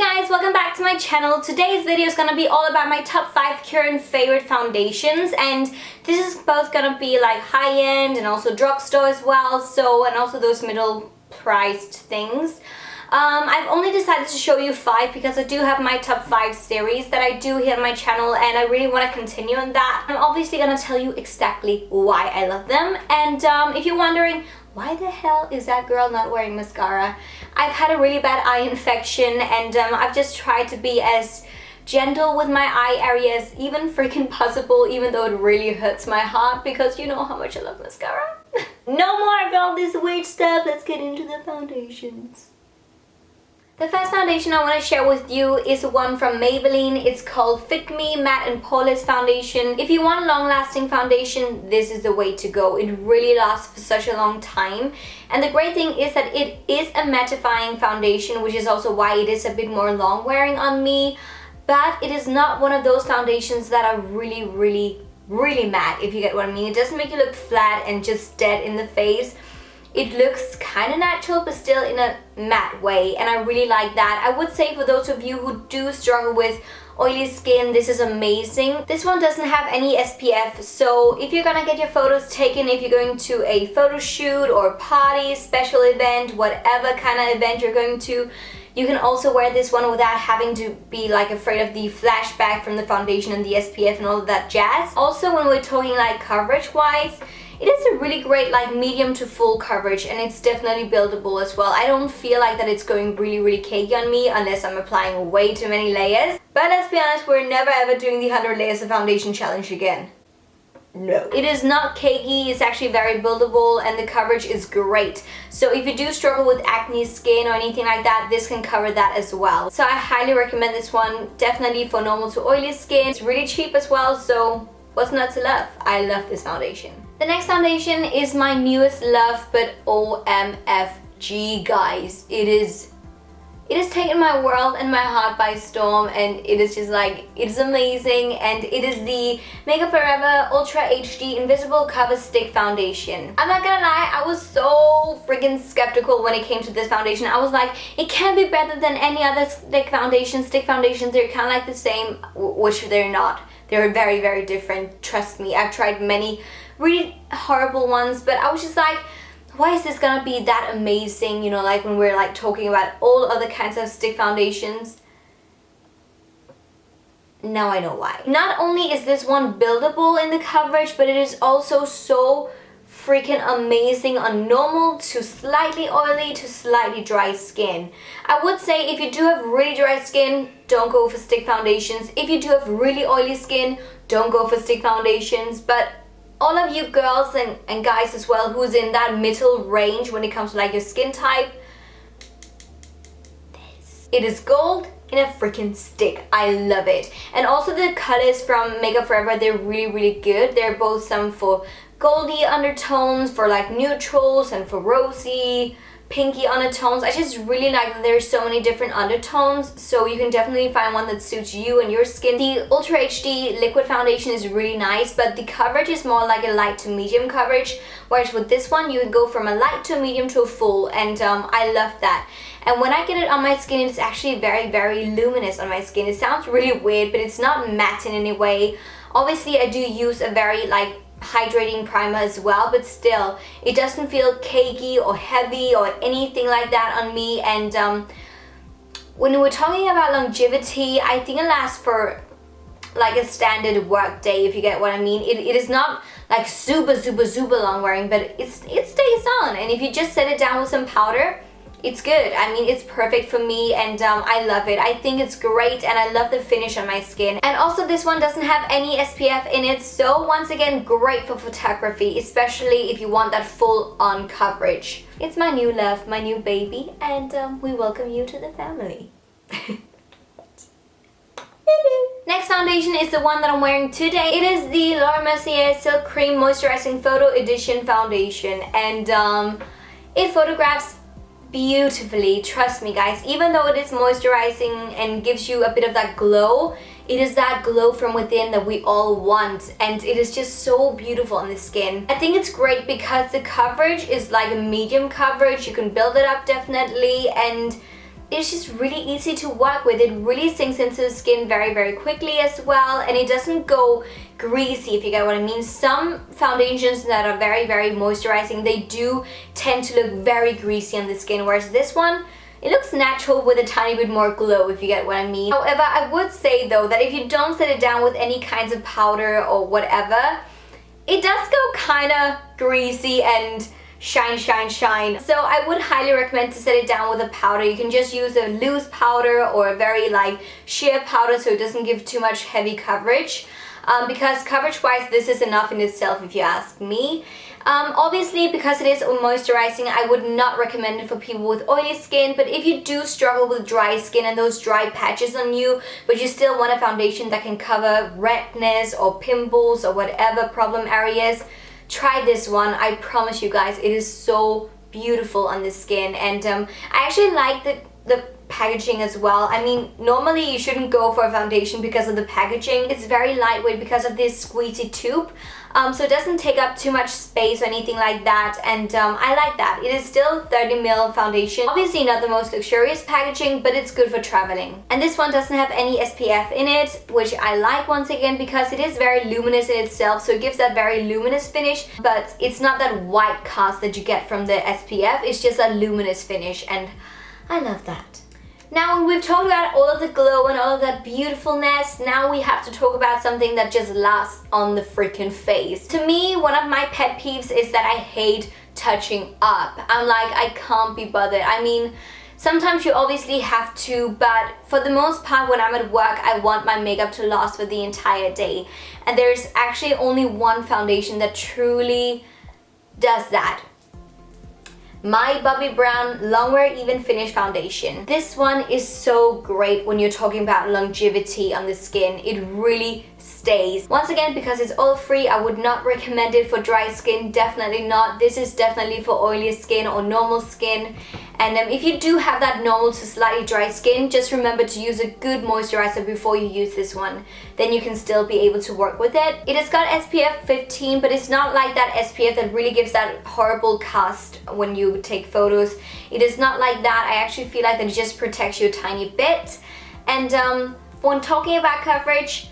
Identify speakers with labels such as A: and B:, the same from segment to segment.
A: guys, welcome back to my channel. Today's video is gonna be all about my top 5 current favorite foundations, and this is both gonna be like high-end and also drugstore as well, and also those middle-priced things. I've only decided to show you 5 because I do have my top 5 series that I do here on my channel, and I really want to continue on that. I'm obviously gonna tell you exactly why I love them, and if you're wondering why the hell is that girl not wearing mascara, I've had a really bad eye infection, and I've just tried to be as gentle with my eye area as even freaking possible, even though it really hurts my heart because you know how much I love mascara. No more of all this weird stuff, let's get into the foundations. The first foundation I want to share with you is one from Maybelline. It's called Fit Me Matte and Poreless Foundation. If you want a long-lasting foundation, this is the way to go. It really lasts for such a long time. And the great thing is that it is a mattifying foundation, which is also why it is a bit more long-wearing on me. But it is not one of those foundations that are really matte, if you get what I mean. It doesn't make you look flat and just dead in the face. It looks kind of natural but still in a matte way, and I really like that. I would say for those of you who do struggle with oily skin, this is amazing. This one doesn't have any SPF, so if you're gonna get your photos taken, if you're going to a photo shoot or party, special event, whatever kind of event you're going to, you can also wear this one without having to be like afraid of the flashback from the foundation and the SPF and all of that jazz. Also, when we're talking like coverage wise, it is a really great like medium to full coverage, and it's definitely buildable as well. I don't feel like that it's going really cakey on me unless I'm applying way too many layers. But let's be honest, we're never ever doing the 100 layers of foundation challenge again. No. It is not cakey, it's actually very buildable, and the coverage is great. So if you do struggle with acne skin or anything like that, this can cover that as well. So I highly recommend this one, definitely for normal to oily skin. It's really cheap as well, so what's not to love? I love this foundation. The next foundation is my newest love, but OMFG guys. It has taken my world and my heart by storm, and it is just like, it's amazing, and it is the Makeup Forever Ultra HD Invisible Cover Stick Foundation. I'm not gonna lie, I was so freaking skeptical when it came to this foundation. I was like, it can't be better than any other stick foundations. Stick foundations, they're kind of like the same, which they're not. They're very different, trust me. I've tried many really horrible ones, but I was just like, why is this gonna be that amazing, you know, like when we're like talking about all other kinds of stick foundations. Now I know why. Not only is this one buildable in the coverage, but it is also so freaking amazing on normal to slightly oily to slightly dry skin. I would say if you do have really dry skin, don't go for stick foundations. If you do have really oily skin, don't go for stick foundations. But all of you girls and guys as well who's in that middle range when it comes to like your skin type, it is gold in a freaking stick. I love it. And also the colors from Makeup Forever, they're really good. They're both some for goldy undertones, for like neutrals, and for rosy, pinky undertones. I just really like that there's so many different undertones, so you can definitely find one that suits you and your skin. The Ultra HD liquid foundation is really nice, but the coverage is more like a light to medium coverage, whereas with this one you can go from a light to a medium to a full, and I love that. And when I get it on my skin, it's actually very luminous on my skin. It sounds really weird, but it's not matte in any way. Obviously I do use a very like hydrating primer as well, but still it doesn't feel cakey or heavy or anything like that on me. And when we're talking about longevity, I think it lasts for like a standard work day, if you get what I mean. It is not like super long wearing, but it stays on, and if you just set it down with some powder, it's good. I mean, it's perfect for me, and I love it. I think it's great, and I love the finish on my skin. And also this one doesn't have any SPF in it, so once again, great for photography, especially if you want that full-on coverage. It's my new love, my new baby, and we welcome you to the family. Next foundation is the one that I'm wearing today. It is the MERCIER Silk Cream Moisturizing Photo Edition Foundation, and it photographs beautifully, trust me guys. Even though it is moisturizing and gives you a bit of that glow, it is that glow from within that we all want, and it is just so beautiful on the skin. I think it's great because the coverage is like a medium coverage. You can build it up definitely, and it's just really easy to work with. It really sinks into the skin very, very quickly as well, and it doesn't go greasy, if you get what I mean. Some foundations that are very, very moisturizing, they do tend to look very greasy on the skin, whereas this one, it looks natural with a tiny bit more glow, if you get what I mean. However, I would say though that if you don't set it down with any kinds of powder or whatever, it does go kind of greasy and shine, shine, shine. So I would highly recommend to set it down with a powder. You can just use a loose powder or a very like sheer powder so it doesn't give too much heavy coverage. Because coverage wise this is enough in itself if you ask me. Obviously because it is moisturizing, I would not recommend it for people with oily skin, but if you do struggle with dry skin and those dry patches on you, but you still want a foundation that can cover redness or pimples or whatever problem areas, try this one. I promise you guys, it is so beautiful on the skin, and I actually like the packaging as well. I mean, normally you shouldn't go for a foundation because of the packaging. It's very lightweight because of this squeezy tube, so it doesn't take up too much space or anything like that, and I like that. It is still 30ml foundation. Obviously not the most luxurious packaging, but it's good for traveling. And this one doesn't have any SPF in it, which I like once again because it is very luminous in itself, so it gives that very luminous finish, but it's not that white cast that you get from the SPF. It's just a luminous finish, and I love that. Now when we've talked about all of the glow and all of that beautifulness, now we have to talk about something that just lasts on the freaking face. To me, one of my pet peeves is that I hate touching up. I'm like, I can't be bothered. I mean, sometimes you obviously have to, but for the most part when I'm at work, I want my makeup to last for the entire day. And there's actually only one foundation that truly does that. My Bobbi Brown Longwear Even Finish Foundation. This one is so great when you're talking about longevity on the skin. It really stays. Once again, because it's oil free, I would not recommend it for dry skin, definitely not. This is definitely for oily skin or normal skin. And if you do have that normal to slightly dry skin, just remember to use a good moisturizer before you use this one. Then you can still be able to work with it. It has got SPF 15, but it's not like that SPF that really gives that horrible cast when you take photos. It is not like that. I actually feel like that it just protects you a tiny bit. And when talking about coverage,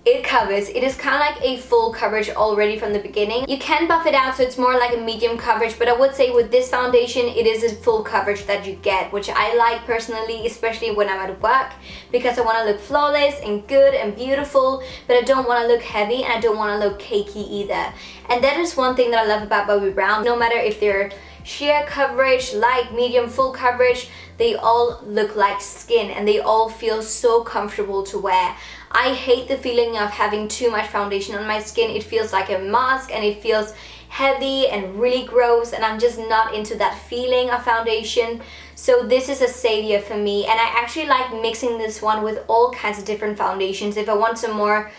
A: it covers. It is kind of like a full coverage already from the beginning. You can buff it out so it's more like a medium coverage, but I would say with this foundation it is a full coverage that you get, which I like personally, especially when I'm at work, because I want to look flawless and good and beautiful, but I don't want to look heavy and I don't want to look cakey either. And that is one thing that I love about Bobbi Brown. No matter if they're sheer coverage, light, medium, full coverage, they all look like skin and they all feel so comfortable to wear. I hate the feeling of having too much foundation on my skin. It feels like a mask and it feels heavy and really gross, and I'm just not into that feeling of foundation. So this is a savior for me, and I actually like mixing this one with all kinds of different foundations. If I want some more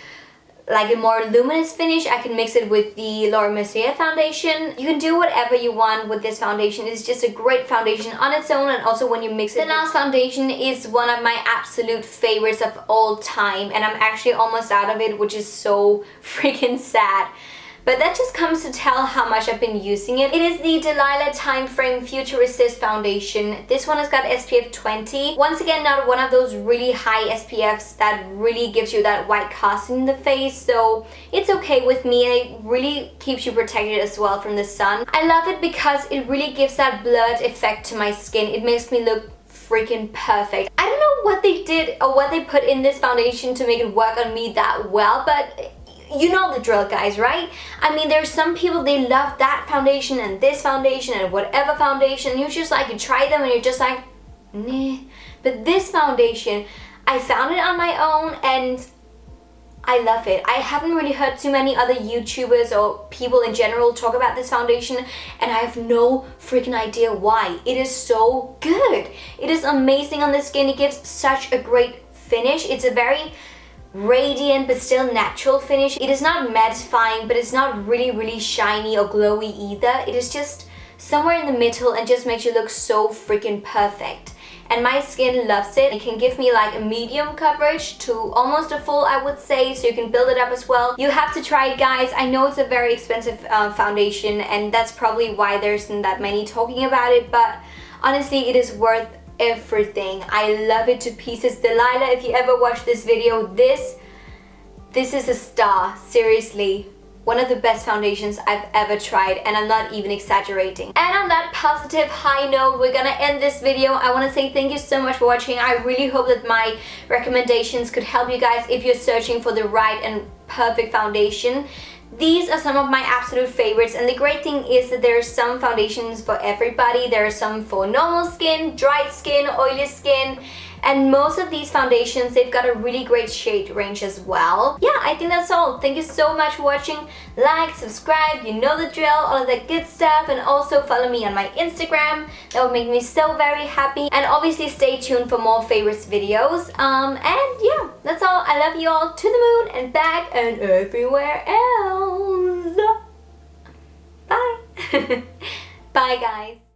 A: like a more luminous finish, I can mix it with the MERCIER foundation. You can do whatever you want with this foundation. It's just a great foundation on its own, and also when you mix it. The last foundation is one of my absolute favorites of all time, and I'm actually almost out of it, which is so freaking sad. But that just comes to tell how much I've been using it. It is the DELILAH Time Frame Future Resist Foundation. This one has got SPF 20. Once again, not one of those really high SPFs that really gives you that white cast in the face, so it's okay with me, and it really keeps you protected as well from the sun. I love it because it really gives that blurred effect to my skin. It makes me look freaking perfect. I don't know what they did or what they put in this foundation to make it work on me that well, but you know the drill, guys, right? I mean, there's some people, they love that foundation and this foundation and whatever foundation. You just like, you try them and you're just like, nah. But this foundation, I found it on my own and I love it. I haven't really heard too many other YouTubers or people in general talk about this foundation, and I have no freaking idea why. It is so good. It is amazing on the skin. It gives such a great finish. It's a very radiant but still natural finish. It is not mattifying, but it's not really shiny or glowy either. It is just somewhere in the middle and just makes you look so freaking perfect. And my skin loves it. It can give me like a medium coverage to almost a full, I would say, so you can build it up as well. You have to try it, guys. I know it's a very expensive foundation, and that's probably why there isn't that many talking about it, but honestly, it is worth everything. I love it to pieces. Delilah, if you ever watch this video, this is a star, seriously. One of the best foundations I've ever tried, and I'm not even exaggerating. And on that positive high note, we're gonna end this video. I wanna say thank you so much for watching. I really hope that my recommendations could help you guys if you're searching for the right and perfect foundation. These are some of my absolute favorites, and the great thing is that there are some foundations for everybody. There are some for normal skin, dry skin, oily skin, and most of these foundations, they've got a really great shade range as well. Yeah, I think that's all. Thank you so much for watching. Like, subscribe, you know the drill, all of that good stuff, and also follow me on my Instagram. That would make me so very happy. And obviously stay tuned for more favorites videos. And yeah, that's all. I love you all to the moon and back and everywhere else. Bye. Bye, guys.